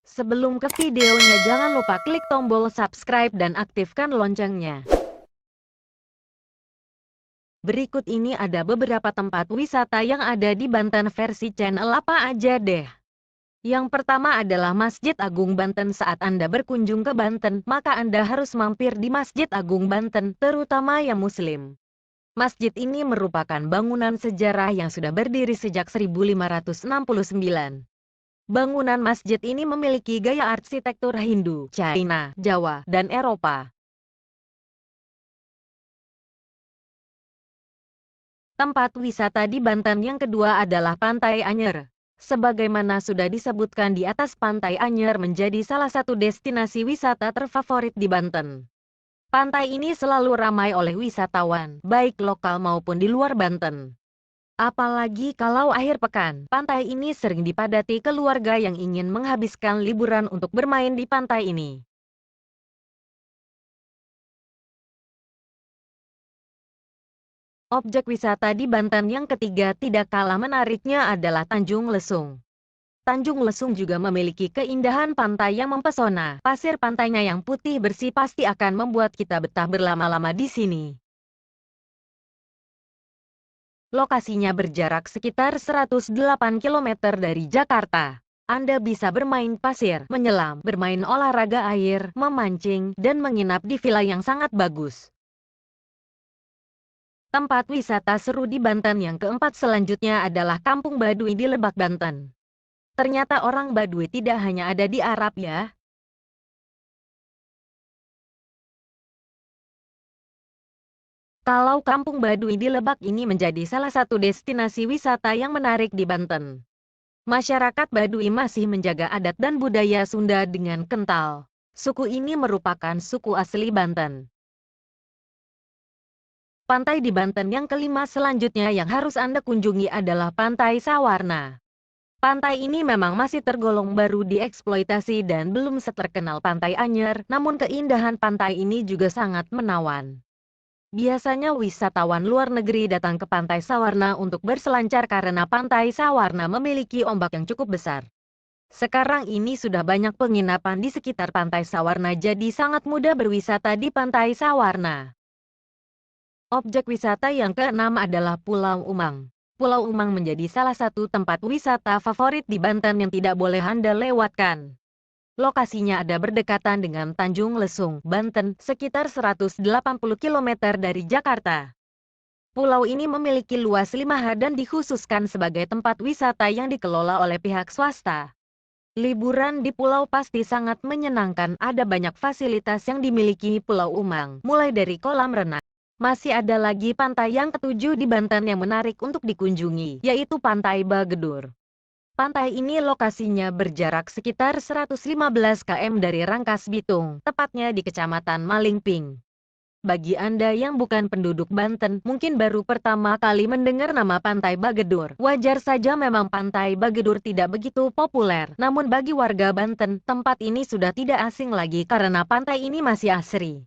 Sebelum ke videonya jangan lupa klik tombol subscribe dan aktifkan loncengnya. Berikut ini ada beberapa tempat wisata yang ada di Banten versi channel apa aja deh. Yang pertama adalah Masjid Agung Banten. Saat Anda berkunjung ke Banten, maka Anda harus mampir di Masjid Agung Banten, terutama yang Muslim. Masjid ini merupakan bangunan sejarah yang sudah berdiri sejak 1569. Bangunan masjid ini memiliki gaya arsitektur Hindu, China, Jawa, dan Eropa. Tempat wisata di Banten yang kedua adalah Pantai Anyer. Sebagaimana sudah disebutkan di atas, Pantai Anyer menjadi salah satu destinasi wisata terfavorit di Banten. Pantai ini selalu ramai oleh wisatawan, baik lokal maupun di luar Banten. Apalagi kalau akhir pekan, pantai ini sering dipadati keluarga yang ingin menghabiskan liburan untuk bermain di pantai ini. Objek wisata di Banten yang ketiga tidak kalah menariknya adalah Tanjung Lesung. Tanjung Lesung juga memiliki keindahan pantai yang mempesona. Pasir pantainya yang putih bersih pasti akan membuat kita betah berlama-lama di sini. Lokasinya berjarak sekitar 108 km dari Jakarta. Anda bisa bermain pasir, menyelam, bermain olahraga air, memancing, dan menginap di villa yang sangat bagus. Tempat wisata seru di Banten yang keempat selanjutnya adalah Kampung Baduy di Lebak, Banten. Ternyata orang Baduy tidak hanya ada di Arab ya. Kalau Kampung Baduy di Lebak ini menjadi salah satu destinasi wisata yang menarik di Banten. Masyarakat Baduy masih menjaga adat dan budaya Sunda dengan kental. Suku ini merupakan suku asli Banten. Pantai di Banten yang kelima selanjutnya yang harus Anda kunjungi adalah Pantai Sawarna. Pantai ini memang masih tergolong baru dieksploitasi dan belum seterkenal Pantai Anyer, namun keindahan pantai ini juga sangat menawan. Biasanya wisatawan luar negeri datang ke Pantai Sawarna untuk berselancar karena Pantai Sawarna memiliki ombak yang cukup besar. Sekarang ini sudah banyak penginapan di sekitar Pantai Sawarna, jadi sangat mudah berwisata di Pantai Sawarna. Objek wisata yang keenam adalah Pulau Umang. Pulau Umang menjadi salah satu tempat wisata favorit di Banten yang tidak boleh Anda lewatkan. Lokasinya ada berdekatan dengan Tanjung Lesung, Banten, sekitar 180 km dari Jakarta. Pulau ini memiliki luas 5 ha dan dikhususkan sebagai tempat wisata yang dikelola oleh pihak swasta. Liburan di pulau pasti sangat menyenangkan, ada banyak fasilitas yang dimiliki Pulau Umang, mulai dari kolam renang. Masih ada lagi pantai yang ketujuh di Banten yang menarik untuk dikunjungi, yaitu Pantai Bagedur. Pantai ini lokasinya berjarak sekitar 115 km dari Rangkas Bitung, tepatnya di Kecamatan Malingping. Bagi Anda yang bukan penduduk Banten, mungkin baru pertama kali mendengar nama Pantai Bagedur. Wajar saja, memang Pantai Bagedur tidak begitu populer. Namun bagi warga Banten, tempat ini sudah tidak asing lagi karena pantai ini masih asri.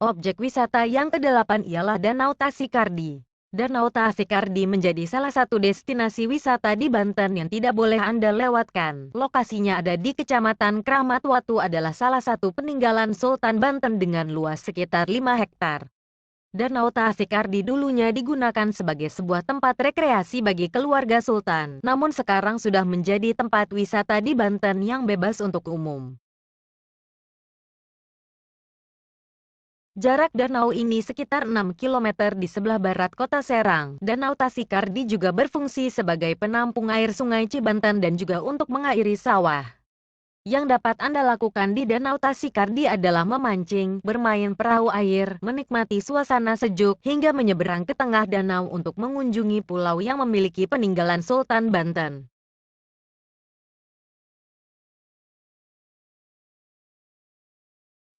Objek wisata yang kedelapan ialah Danau Tasikardi. Danau Tasikardi menjadi salah satu destinasi wisata di Banten yang tidak boleh Anda lewatkan. Lokasinya ada di Kecamatan Kramat Watu, adalah salah satu peninggalan Sultan Banten dengan luas sekitar 5 hektar. Danau Tasikardi dulunya digunakan sebagai sebuah tempat rekreasi bagi keluarga Sultan, namun sekarang sudah menjadi tempat wisata di Banten yang bebas untuk umum. Jarak danau ini sekitar 6 km di sebelah barat kota Serang. Danau Tasikardi juga berfungsi sebagai penampung air Sungai Cibanten dan juga untuk mengairi sawah. Yang dapat Anda lakukan di Danau Tasikardi adalah memancing, bermain perahu air, menikmati suasana sejuk, hingga menyeberang ke tengah danau untuk mengunjungi pulau yang memiliki peninggalan Sultan Banten.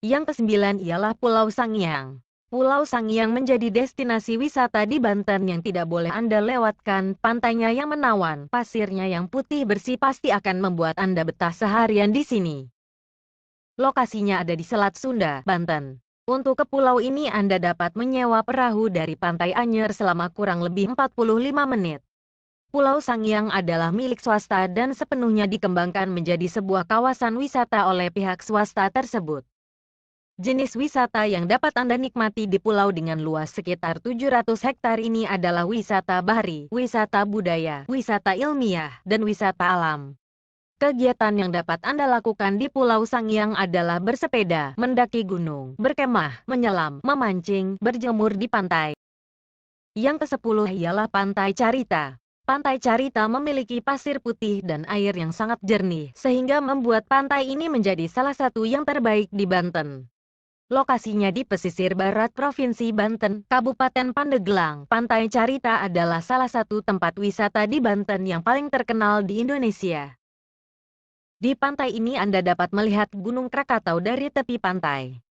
Yang kesembilan ialah Pulau Sangiang. Pulau Sangiang menjadi destinasi wisata di Banten yang tidak boleh Anda lewatkan. Pantainya yang menawan, pasirnya yang putih bersih pasti akan membuat Anda betah seharian di sini. Lokasinya ada di Selat Sunda, Banten. Untuk ke pulau ini Anda dapat menyewa perahu dari Pantai Anyer selama kurang lebih 45 menit. Pulau Sangiang adalah milik swasta dan sepenuhnya dikembangkan menjadi sebuah kawasan wisata oleh pihak swasta tersebut. Jenis wisata yang dapat Anda nikmati di pulau dengan luas sekitar 700 hektar ini adalah wisata bahari, wisata budaya, wisata ilmiah, dan wisata alam. Kegiatan yang dapat Anda lakukan di Pulau Sangiang adalah bersepeda, mendaki gunung, berkemah, menyelam, memancing, berjemur di pantai. Yang ke-10 ialah Pantai Carita. Pantai Carita memiliki pasir putih dan air yang sangat jernih, sehingga membuat pantai ini menjadi salah satu yang terbaik di Banten. Lokasinya di pesisir barat Provinsi Banten, Kabupaten Pandeglang. Pantai Carita adalah salah satu tempat wisata di Banten yang paling terkenal di Indonesia. Di pantai ini Anda dapat melihat Gunung Krakatau dari tepi pantai.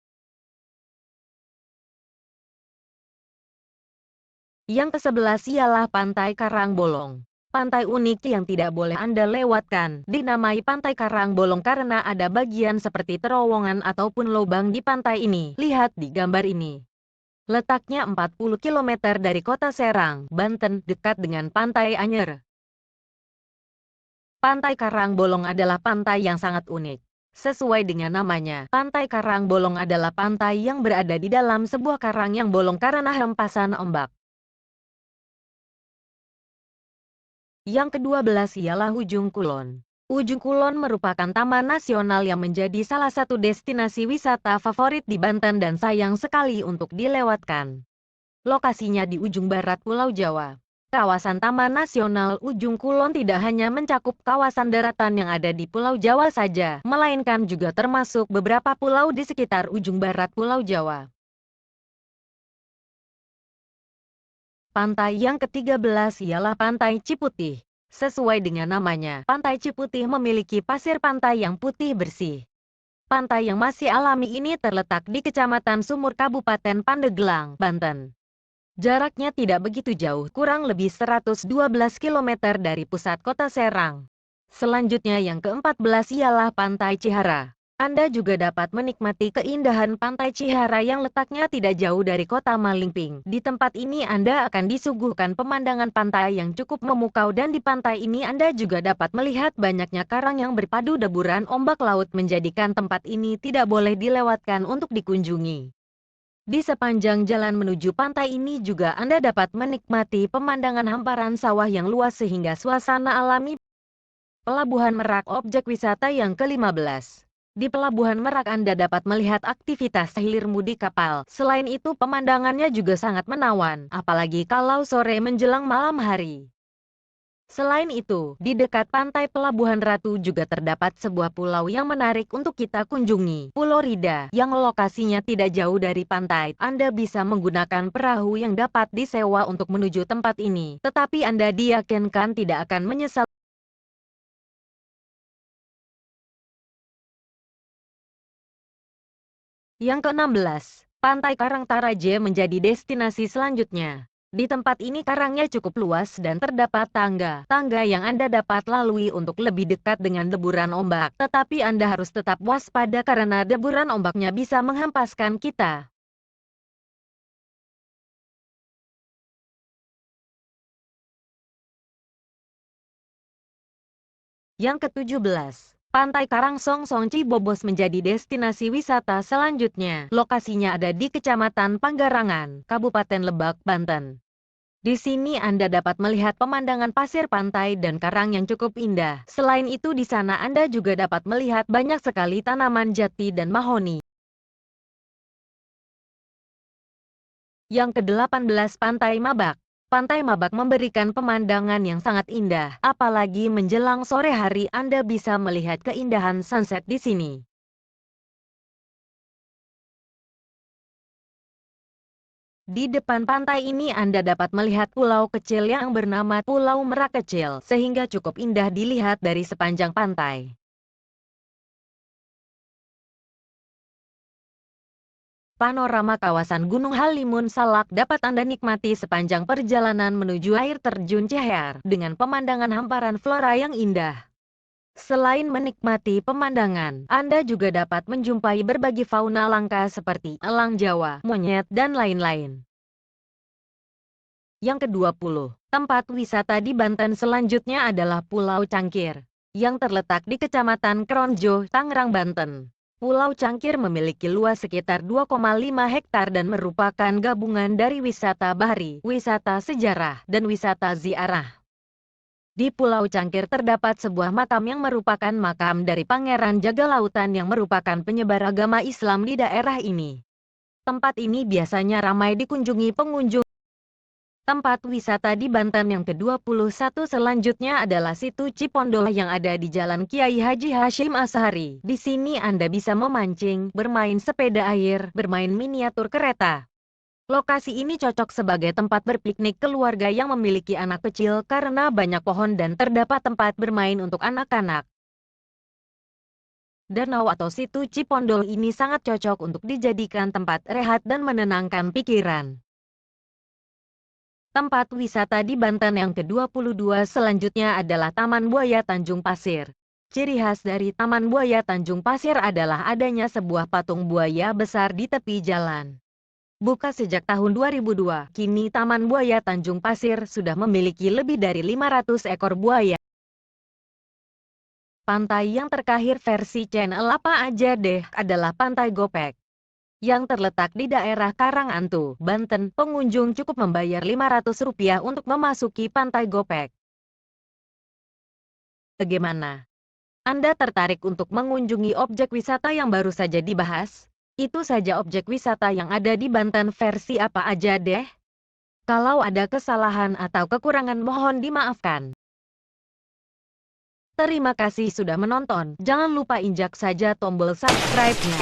Yang ke-11 ialah Pantai Karangbolong. Pantai unik yang tidak boleh Anda lewatkan, dinamai Pantai Karangbolong karena ada bagian seperti terowongan ataupun lubang di pantai ini. Lihat di gambar ini. Letaknya 40 km dari kota Serang, Banten, dekat dengan Pantai Anyer. Pantai Karangbolong adalah pantai yang sangat unik. Sesuai dengan namanya, Pantai Karangbolong adalah pantai yang berada di dalam sebuah karang yang bolong karena hempasan ombak. Yang ke-12 ialah Ujung Kulon. Ujung Kulon merupakan taman nasional yang menjadi salah satu destinasi wisata favorit di Banten dan sayang sekali untuk dilewatkan. Lokasinya di ujung barat Pulau Jawa. Kawasan Taman Nasional Ujung Kulon tidak hanya mencakup kawasan daratan yang ada di Pulau Jawa saja, melainkan juga termasuk beberapa pulau di sekitar ujung barat Pulau Jawa. Pantai yang ke-13 ialah Pantai Ciputih. Sesuai dengan namanya, Pantai Ciputih memiliki pasir pantai yang putih bersih. Pantai yang masih alami ini terletak di Kecamatan Sumur Kabupaten Pandeglang, Banten. Jaraknya tidak begitu jauh, kurang lebih 112 km dari pusat kota Serang. Selanjutnya yang ke-14 ialah Pantai Cihara. Anda juga dapat menikmati keindahan Pantai Cihara yang letaknya tidak jauh dari kota Malingping. Di tempat ini Anda akan disuguhkan pemandangan pantai yang cukup memukau dan di pantai ini Anda juga dapat melihat banyaknya karang yang berpadu deburan ombak laut menjadikan tempat ini tidak boleh dilewatkan untuk dikunjungi. Di sepanjang jalan menuju pantai ini juga Anda dapat menikmati pemandangan hamparan sawah yang luas sehingga suasana alami. Pelabuhan Merak, objek wisata yang ke-15. Di Pelabuhan Merak Anda dapat melihat aktivitas hilir mudik kapal. Selain itu pemandangannya juga sangat menawan, apalagi kalau sore menjelang malam hari. Selain itu, di dekat pantai Pelabuhan Ratu juga terdapat sebuah pulau yang menarik untuk kita kunjungi. Pulau Rida, yang lokasinya tidak jauh dari pantai. Anda bisa menggunakan perahu yang dapat disewa untuk menuju tempat ini. Tetapi Anda diyakinkan tidak akan menyesal. Yang ke-16, Pantai Karangtaraje menjadi destinasi selanjutnya. Di tempat ini karangnya cukup luas dan terdapat tangga yang Anda dapat lalui untuk lebih dekat dengan deburan ombak. Tetapi Anda harus tetap waspada karena deburan ombaknya bisa menghempaskan kita. Yang ke-17, Pantai Karangsong Cibobos menjadi destinasi wisata selanjutnya. Lokasinya ada di Kecamatan Panggarangan, Kabupaten Lebak, Banten. Di sini Anda dapat melihat pemandangan pasir pantai dan karang yang cukup indah. Selain itu di sana Anda juga dapat melihat banyak sekali tanaman jati dan mahoni. Yang ke-18 Pantai Mabak. Pantai Mabak memberikan pemandangan yang sangat indah, apalagi menjelang sore hari Anda bisa melihat keindahan sunset di sini. Di depan pantai ini Anda dapat melihat pulau kecil yang bernama Pulau Merak Kecil, sehingga cukup indah dilihat dari sepanjang pantai. Panorama kawasan Gunung Halimun Salak dapat Anda nikmati sepanjang perjalanan menuju air terjun Ceher, dengan pemandangan hamparan flora yang indah. Selain menikmati pemandangan, Anda juga dapat menjumpai berbagai fauna langka seperti elang Jawa, monyet, dan lain-lain. Yang ke-20, tempat wisata di Banten selanjutnya adalah Pulau Cangkir, yang terletak di Kecamatan Kronjo, Tangerang, Banten. Pulau Cangkir memiliki luas sekitar 2,5 hektar dan merupakan gabungan dari wisata bahari, wisata sejarah, dan wisata ziarah. Di Pulau Cangkir terdapat sebuah makam yang merupakan makam dari Pangeran Jaga Lautan yang merupakan penyebar agama Islam di daerah ini. Tempat ini biasanya ramai dikunjungi pengunjung. Tempat wisata di Banten yang ke-21 selanjutnya adalah Situ Cipondoh yang ada di Jalan Kiai Haji Hashim Asy'ari. Di sini Anda bisa memancing, bermain sepeda air, bermain miniatur kereta. Lokasi ini cocok sebagai tempat berpiknik keluarga yang memiliki anak kecil karena banyak pohon dan terdapat tempat bermain untuk anak-anak. Danau atau Situ Cipondoh ini sangat cocok untuk dijadikan tempat rehat dan menenangkan pikiran. Tempat wisata di Banten yang ke-22 selanjutnya adalah Taman Buaya Tanjung Pasir. Ciri khas dari Taman Buaya Tanjung Pasir adalah adanya sebuah patung buaya besar di tepi jalan. Buka sejak tahun 2002, kini Taman Buaya Tanjung Pasir sudah memiliki lebih dari 500 ekor buaya. Pantai yang terkahir versi channel Apa Aja Deh adalah Pantai Gopek, yang terletak di daerah Karangantu, Banten. Pengunjung cukup membayar Rp500 untuk memasuki Pantai Gopek. Bagaimana? Anda tertarik untuk mengunjungi objek wisata yang baru saja dibahas? Itu saja objek wisata yang ada di Banten versi Apa Aja Deh. Kalau ada kesalahan atau kekurangan mohon dimaafkan. Terima kasih sudah menonton. Jangan lupa injak saja tombol subscribe-nya.